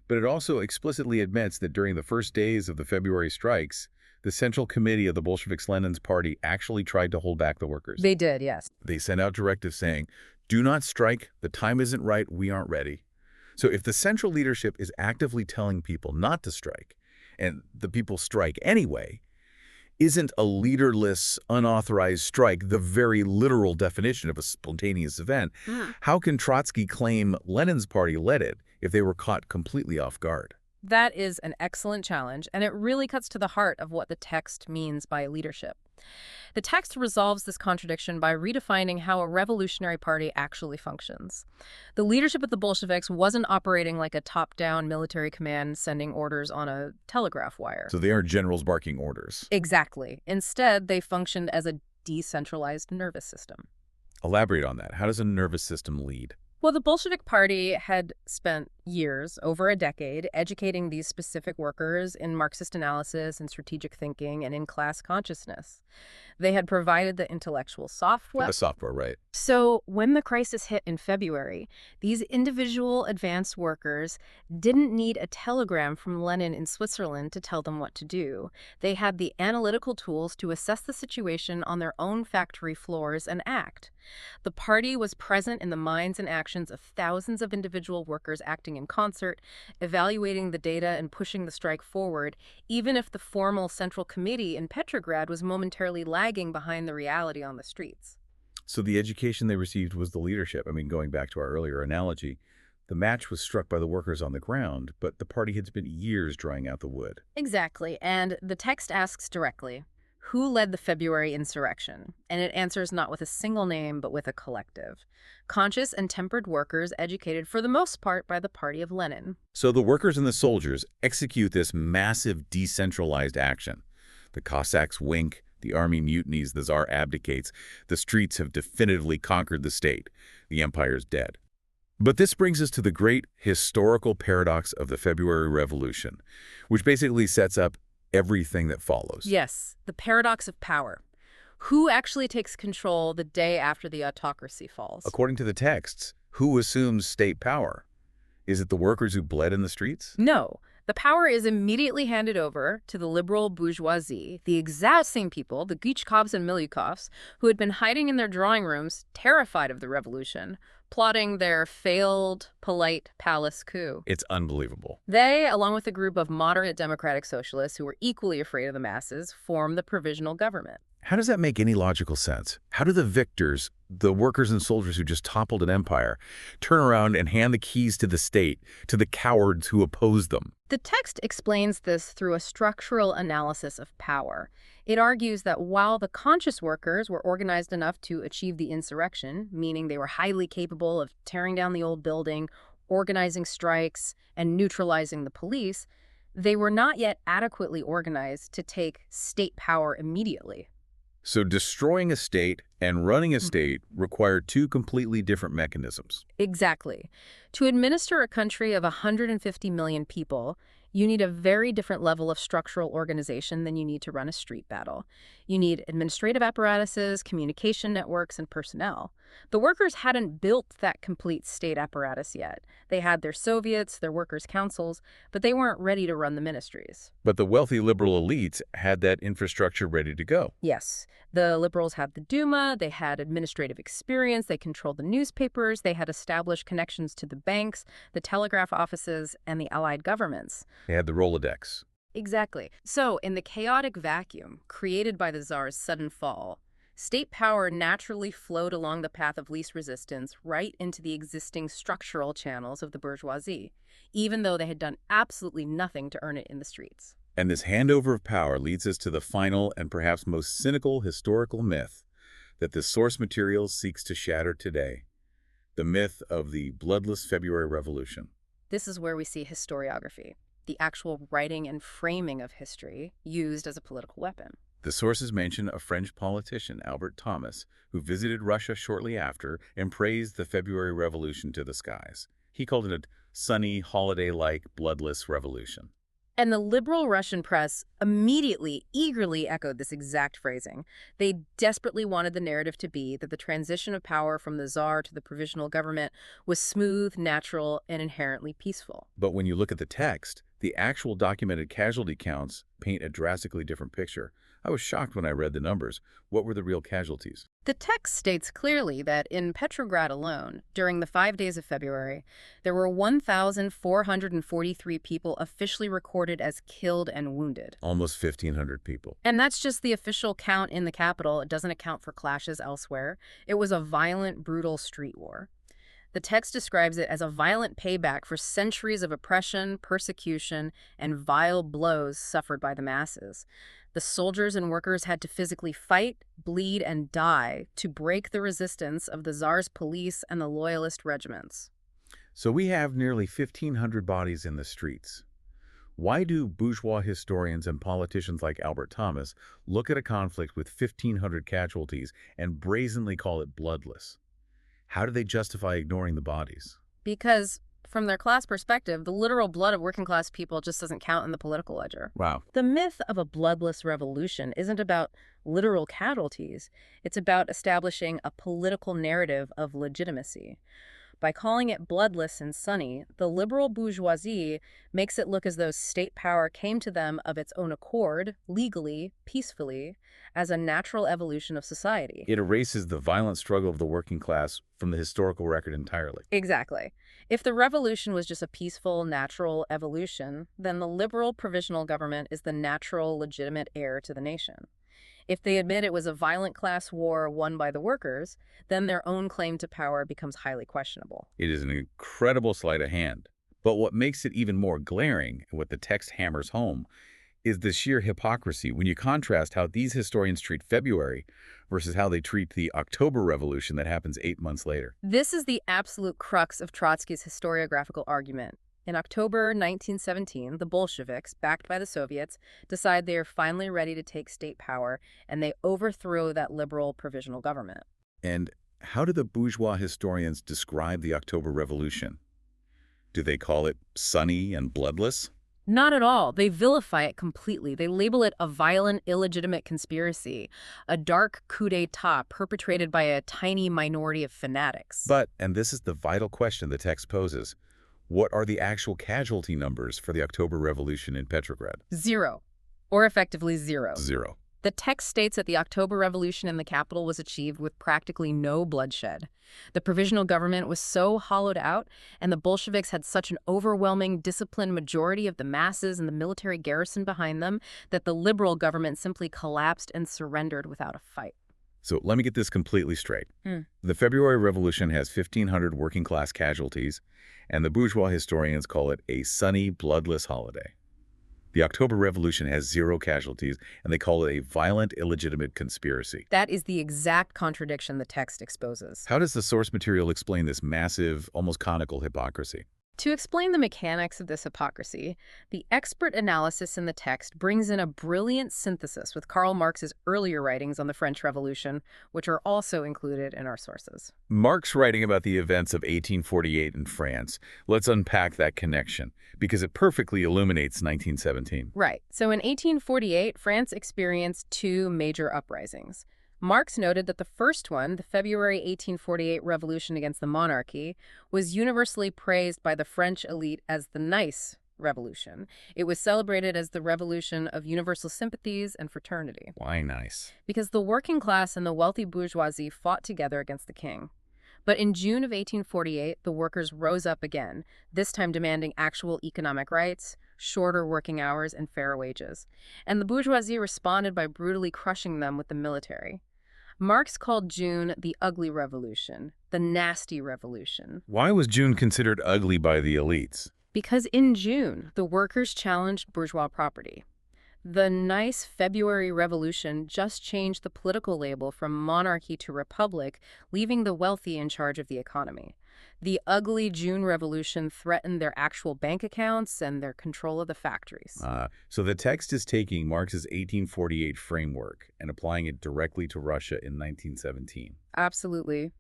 but it also explicitly admits that during the first days of the February strikes, the Central Committee of the Bolsheviks-Lenin's party actually tried to hold back the workers. They did, yes. They sent out directives saying, "Do not strike, the time isn't right, we aren't ready." So if the central leadership is actively telling people not to strike, and the people strike anyway, isn't a leaderless, unauthorized strike the very literal definition of a spontaneous event? How can Trotsky claim Lenin's party led it if they were caught completely off guard? That is an excellent challenge, and it really cuts to the heart of what the text means by leadership. The text resolves this contradiction by redefining how a revolutionary party actually functions. The leadership of the Bolsheviks wasn't operating like a top-down military command sending orders on a telegraph wire. So they aren't generals barking orders. Exactly. Instead, they functioned as a decentralized nervous system. Elaborate on that. How does a nervous system lead? Well, the Bolshevik Party had spent years, over a decade, educating these specific workers in Marxist analysis and strategic thinking and in class consciousness. They had provided the intellectual software. The software, right. So when the crisis hit in February, these individual advanced workers didn't need a telegram from Lenin in Switzerland to tell them what to do. They had the analytical tools to assess the situation on their own factory floors and act. The party was present in the minds and actions of thousands of individual workers acting in concert, evaluating the data and pushing the strike forward, even if the formal central committee in Petrograd was momentarily lagging behind the reality on the streets. So the education they received was the leadership. I mean, going back to our earlier analogy, the match was struck by the workers on the ground, but the party had spent years drying out the wood. Exactly, and the text asks directly, who led the February insurrection? And it answers not with a single name, but with a collective. Conscious and tempered workers educated for the most part by the party of Lenin. So the workers and the soldiers execute this massive decentralized action. The Cossacks wink, the army mutinies, the Tsar abdicates. The streets have definitively conquered the state. The empire's dead. But this brings us to the great historical paradox of the February Revolution, which basically sets up everything that follows. Yes, the paradox of power. Who actually takes control the day after the autocracy falls? According to the texts, who assumes state power? Is it the workers who bled in the streets? No. The power is immediately handed over to the liberal bourgeoisie, the exact same people, the Gychkovs and Milyukovs, who had been hiding in their drawing rooms, terrified of the revolution, plotting their failed, polite palace coup. It's unbelievable. They, along with a group of moderate democratic socialists who were equally afraid of the masses, formed the provisional government. How does that make any logical sense? How do the victors, the workers and soldiers who just toppled an empire, turn around and hand the keys to the state to the cowards who oppose them? The text explains this through a structural analysis of power. It argues that while the conscious workers were organized enough to achieve the insurrection, meaning they were highly capable of tearing down the old building, organizing strikes, and neutralizing the police, they were not yet adequately organized to take state power immediately. So destroying a state and running a state require two completely different mechanisms. Exactly. To administer a country of 150 million people, you need a very different level of structural organization than you need to run a street battle. You need administrative apparatuses, communication networks, and personnel. The workers hadn't built that complete state apparatus yet. They had their Soviets, their workers' councils, but they weren't ready to run the ministries. But the wealthy liberal elites had that infrastructure ready to go. Yes, the liberals had the Duma, they had administrative experience, they controlled the newspapers, they had established connections to the banks, the telegraph offices, and the Allied governments. They had the Rolodex. Exactly. So, in the chaotic vacuum created by the Tsar's sudden fall, state power naturally flowed along the path of least resistance right into the existing structural channels of the bourgeoisie, even though they had done absolutely nothing to earn it in the streets. And this handover of power leads us to the final and perhaps most cynical historical myth that the source material seeks to shatter today, the myth of the bloodless February Revolution. This is where we see historiography, the actual writing and framing of history used as a political weapon. The sources mention a French politician, Albert Thomas, who visited Russia shortly after and praised the February Revolution to the skies. He called it a sunny, holiday-like, bloodless revolution. And the liberal Russian press immediately, eagerly echoed this exact phrasing. They desperately wanted the narrative to be that the transition of power from the Tsar to the provisional government was smooth, natural, and inherently peaceful. But when you look at the text, the actual documented casualty counts paint a drastically different picture. I was shocked when I read the numbers. What were the real casualties? The text states clearly that in Petrograd alone, during the 5 days of February, there were 1,443 people officially recorded as killed and wounded. Almost 1,500 people. And that's just the official count in the capital. It doesn't account for clashes elsewhere. It was a violent, brutal street war. The text describes it as a violent payback for centuries of oppression, persecution, and vile blows suffered by the masses. The soldiers and workers had to physically fight, bleed, and die to break the resistance of the Tsar's police and the loyalist regiments. So we have nearly 1,500 bodies in the streets. Why do bourgeois historians and politicians like Albert Thomas look at a conflict with 1,500 casualties and brazenly call it bloodless? How do they justify ignoring the bodies? Because, from their class perspective, the literal blood of working-class people just doesn't count in the political ledger. Wow. The myth of a bloodless revolution isn't about literal casualties. It's about establishing a political narrative of legitimacy. By calling it bloodless and sunny, the liberal bourgeoisie makes it look as though state power came to them of its own accord, legally, peacefully, as a natural evolution of society. It erases the violent struggle of the working class from the historical record entirely. Exactly. If the revolution was just a peaceful, natural evolution, then the liberal provisional government is the natural, legitimate heir to the nation. If they admit it was a violent class war won by the workers, then their own claim to power becomes highly questionable. It is an incredible sleight of hand. But what makes it even more glaring, and what the text hammers home, is the sheer hypocrisy when you contrast how these historians treat February versus how they treat the October Revolution that happens 8 months later. This is the absolute crux of Trotsky's historiographical argument. In October 1917, the Bolsheviks, backed by the Soviets, decide they are finally ready to take state power, and they overthrow that liberal provisional government. And how do the bourgeois historians describe the October Revolution? Do they call it sunny and bloodless? Not at all. They vilify it completely. They label it a violent, illegitimate conspiracy, a dark coup d'etat perpetrated by a tiny minority of fanatics. But, and this is the vital question the text poses, what are the actual casualty numbers for the October Revolution in Petrograd? 0. Or effectively 0. 0. The text states that the October Revolution in the capital was achieved with practically no bloodshed. The provisional government was so hollowed out, and the Bolsheviks had such an overwhelming, disciplined majority of the masses and the military garrison behind them that the liberal government simply collapsed and surrendered without a fight. So let me get this completely straight. The February Revolution has 1,500 working-class casualties, and the bourgeois historians call it a sunny, bloodless holiday. The October Revolution has 0 casualties, and they call it a violent, illegitimate conspiracy. That is the exact contradiction the text exposes. How does the source material explain this massive, almost conical hypocrisy? To explain the mechanics of this hypocrisy, the expert analysis in the text brings in a brilliant synthesis with Karl Marx's earlier writings on the French Revolution, which are also included in our sources. Marx writing about the events of 1848 in France. Let's unpack that connection, because it perfectly illuminates 1917. Right. So in 1848, France experienced 2 major uprisings. Marx noted that the first one, the February 1848 revolution against the monarchy, was universally praised by the French elite as the nice revolution. It was celebrated as the revolution of universal sympathies and fraternity. Why nice? Because the working class and the wealthy bourgeoisie fought together against the king. But in June of 1848, the workers rose up again, this time demanding actual economic rights, shorter working hours, and fair wages. And the bourgeoisie responded by brutally crushing them with the military. Marx called June the ugly revolution, the nasty revolution. Why was June considered ugly by the elites? Because in June, the workers challenged bourgeois property. The nice February Revolution just changed the political label from monarchy to republic, leaving the wealthy in charge of the economy. The ugly June Revolution threatened their actual bank accounts and their control of the factories. So the text is taking Marx's 1848 framework and applying it directly to Russia in 1917. Absolutely.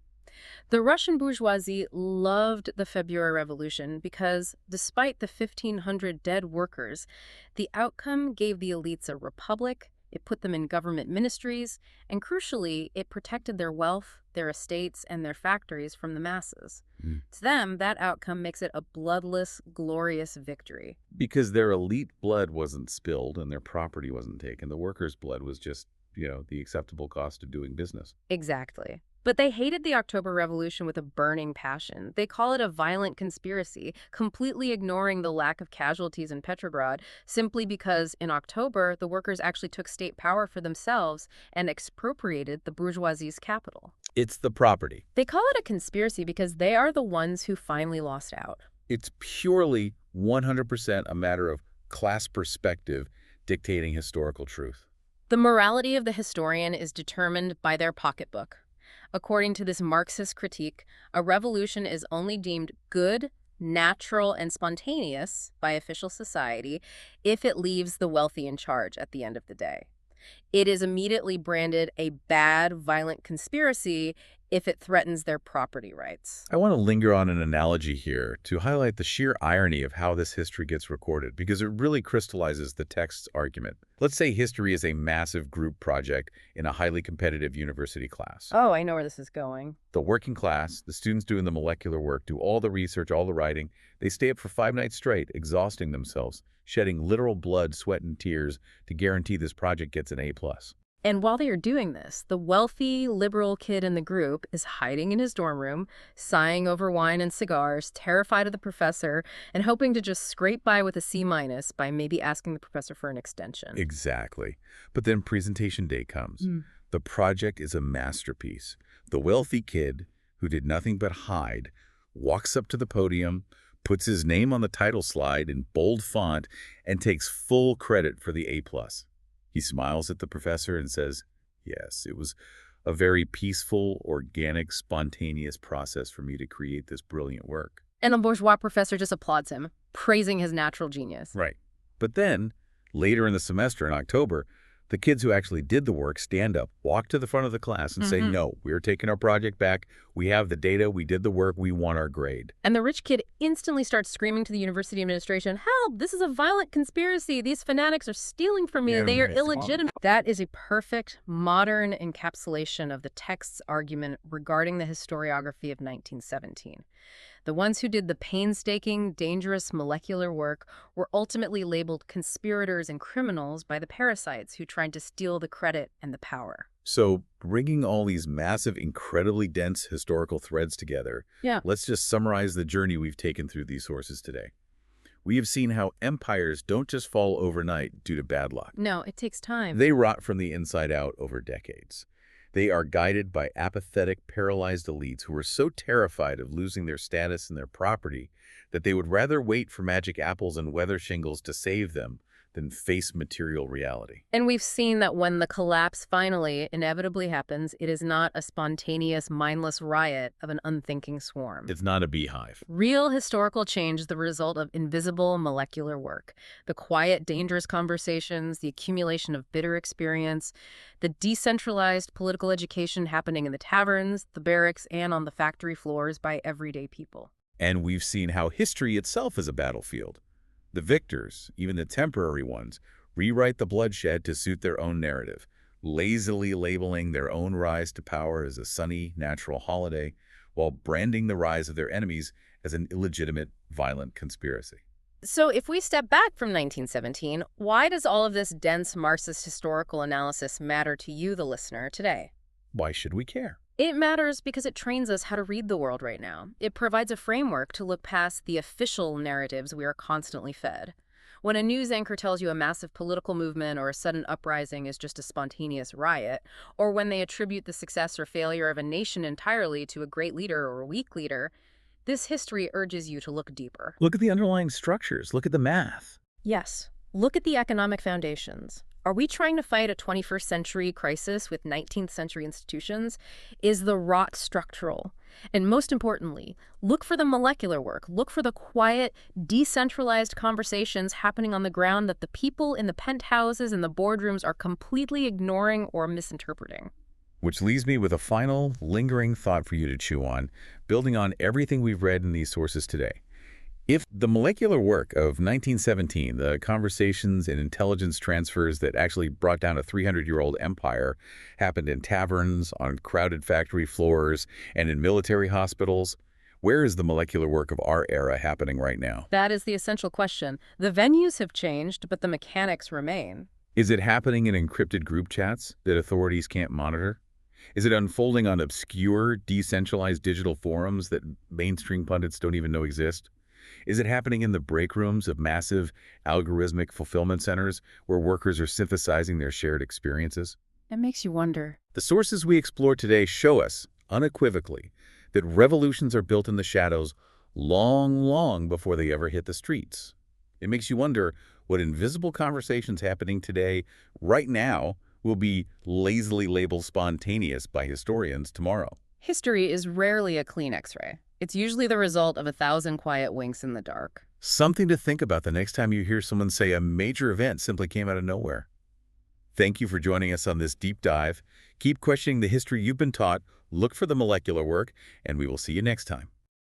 The Russian bourgeoisie loved the February Revolution because, despite the 1,500 dead workers, the outcome gave the elites a republic, it put them in government ministries, and crucially, it protected their wealth, their estates, and their factories from the masses. To them, that outcome makes it a bloodless, glorious victory. Because their elite blood wasn't spilled and their property wasn't taken. The workers' blood was just, the acceptable cost of doing business. Exactly. But they hated the October Revolution with a burning passion. They call it a violent conspiracy, completely ignoring the lack of casualties in Petrograd, simply because in October, the workers actually took state power for themselves and expropriated the bourgeoisie's capital. It's the property. They call it a conspiracy because they are the ones who finally lost out. It's purely 100% a matter of class perspective dictating historical truth. The morality of the historian is determined by their pocketbook. According to this Marxist critique, a revolution is only deemed good, natural, and spontaneous by official society if it leaves the wealthy in charge at the end of the day. It is immediately branded a bad, violent conspiracy if it threatens their property rights. I want to linger on an analogy here to highlight the sheer irony of how this history gets recorded, because it really crystallizes the text's argument. Let's say history is a massive group project in a highly competitive university class. Oh, I know where this is going. The working class, the students doing the molecular work, do all the research, all the writing. They stay up for 5 nights straight, exhausting themselves, shedding literal blood, sweat, and tears to guarantee this project gets an A+. And while they are doing this, the wealthy, liberal kid in the group is hiding in his dorm room, sighing over wine and cigars, terrified of the professor, and hoping to just scrape by with a C- by maybe asking the professor for an extension. Exactly. But then presentation day comes. The project is a masterpiece. The wealthy kid, who did nothing but hide, walks up to the podium, puts his name on the title slide in bold font, and takes full credit for the A+. He smiles at the professor and says, "Yes, it was a very peaceful, organic, spontaneous process for me to create this brilliant work." And the bourgeois professor just applauds him, praising his natural genius. Right. But then, later in the semester in October, the kids who actually did the work stand up, walk to the front of the class, and say, "No, we're taking our project back. We have the data. We did the work. We want our grade." And the rich kid instantly starts screaming to the university administration, "Help! This is a violent conspiracy. These fanatics are stealing from me. They are illegitimate." That is a perfect, modern encapsulation of the text's argument regarding the historiography of 1917. The ones who did the painstaking, dangerous molecular work were ultimately labeled conspirators and criminals by the parasites who tried to steal the credit and the power. So, bringing all these massive, incredibly dense historical threads together, Yeah. let's just summarize the journey we've taken through these sources today. We have seen how empires don't just fall overnight due to bad luck. No, it takes time. They rot from the inside out over decades. They are guided by apathetic, paralyzed elites who are so terrified of losing their status and their property that they would rather wait for magic apples and weather shingles to save them than face material reality. And we've seen that when the collapse finally inevitably happens, it is not a spontaneous, mindless riot of an unthinking swarm. It's not a beehive. Real historical change is the result of invisible molecular work. The quiet, dangerous conversations, the accumulation of bitter experience, the decentralized political education happening in the taverns, the barracks, and on the factory floors by everyday people. And we've seen how history itself is a battlefield. The victors, even the temporary ones, rewrite the bloodshed to suit their own narrative, lazily labeling their own rise to power as a sunny, natural holiday, while branding the rise of their enemies as an illegitimate, violent conspiracy. So if we step back from 1917, why does all of this dense Marxist historical analysis matter to you, the listener, today? Why should we care? It matters because it trains us how to read the world right now. It provides a framework to look past the official narratives we are constantly fed. When a news anchor tells you a massive political movement or a sudden uprising is just a spontaneous riot, or when they attribute the success or failure of a nation entirely to a great leader or a weak leader, this history urges you to look deeper. Look at the underlying structures. Look at the math. Yes. Look at the economic foundations. Are we trying to fight a 21st century crisis with 19th century institutions? Is the rot structural? And most importantly, look for the molecular work. Look for the quiet, decentralized conversations happening on the ground that the people in the penthouses and the boardrooms are completely ignoring or misinterpreting. Which leaves me with a final, lingering thought for you to chew on, building on everything we've read in these sources today. If the molecular work of 1917, the conversations and intelligence transfers that actually brought down a 300-year-old empire, happened in taverns, on crowded factory floors, and in military hospitals, where is the molecular work of our era happening right now? That is the essential question. The venues have changed, but the mechanics remain. Is it happening in encrypted group chats that authorities can't monitor? Is it unfolding on obscure, decentralized digital forums that mainstream pundits don't even know exist? Is it happening in the break rooms of massive, algorithmic fulfillment centers where workers are synthesizing their shared experiences? It makes you wonder. The sources we explore today show us, unequivocally, that revolutions are built in the shadows long, long before they ever hit the streets. It makes you wonder what invisible conversations happening today, right now, will be lazily labeled spontaneous by historians tomorrow. History is rarely a clean X-ray. It's usually the result of 1,000 quiet winks in the dark. Something to think about the next time you hear someone say a major event simply came out of nowhere. Thank you for joining us on this deep dive. Keep questioning the history you've been taught, look for the molecular work, and we will see you next time.